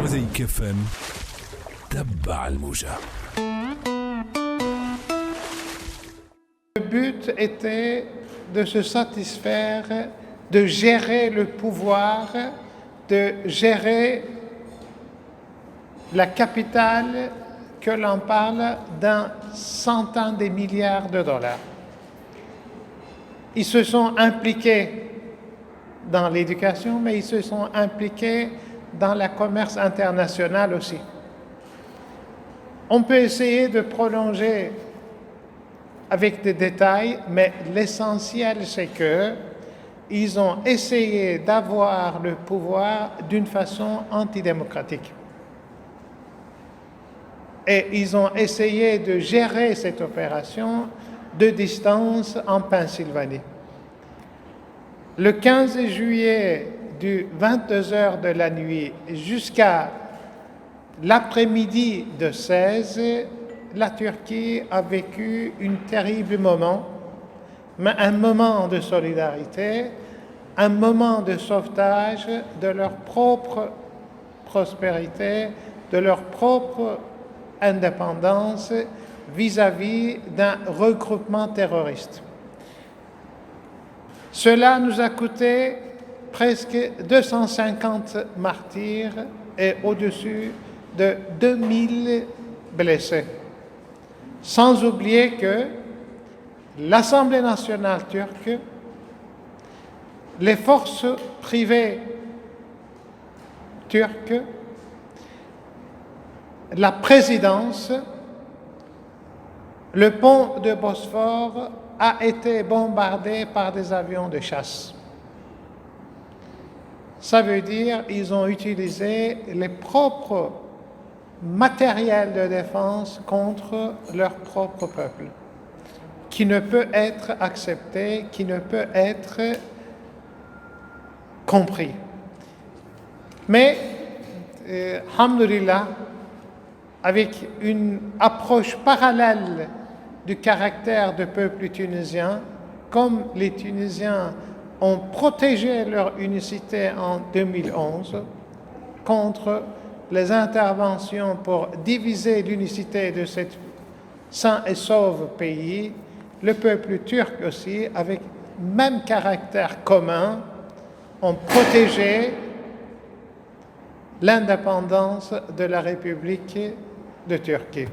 مزيك FM تبع الموجة. Le but était de se satisfaire, de gérer le pouvoir, de gérer la capitale que l'on parle d'un centaine de milliards de dollars. Ils se sont impliqués dans l'éducation, mais ils se sont impliqués dans le commerce international aussi. On peut essayer de prolonger avec des détails, mais l'essentiel, c'est qu'ils ont essayé d'avoir le pouvoir d'une façon antidémocratique. Et ils ont essayé de gérer cette opération de distance en Pennsylvanie. Le 15 juillet, du 22 heures de la nuit jusqu'à l'après-midi de 16, la Turquie a vécu un terrible moment, mais un moment de solidarité, un moment de sauvetage de leur propre prospérité, de leur propre indépendance vis-à-vis d'un regroupement terroriste. Cela nous a coûté presque 250 martyrs et au-dessus de 2000 blessés. Sans oublier que l'Assemblée nationale turque, les forces privées turques, la présidence, le pont de Bosphore a été bombardé par des avions de chasse. Ça veut dire qu'ils ont utilisé les propres matériels de défense contre leur propre peuple, qui ne peut être accepté, qui ne peut être compris. Mais, alhamdoulilah, avec une approche parallèle du caractère du peuple tunisien, comme les Tunisiens ont protégé leur unicité en 2011 contre les interventions pour diviser l'unicité de cet sain et sauve pays, le peuple turc aussi, avec même caractère commun, ont protégé l'indépendance de la République de Turquie.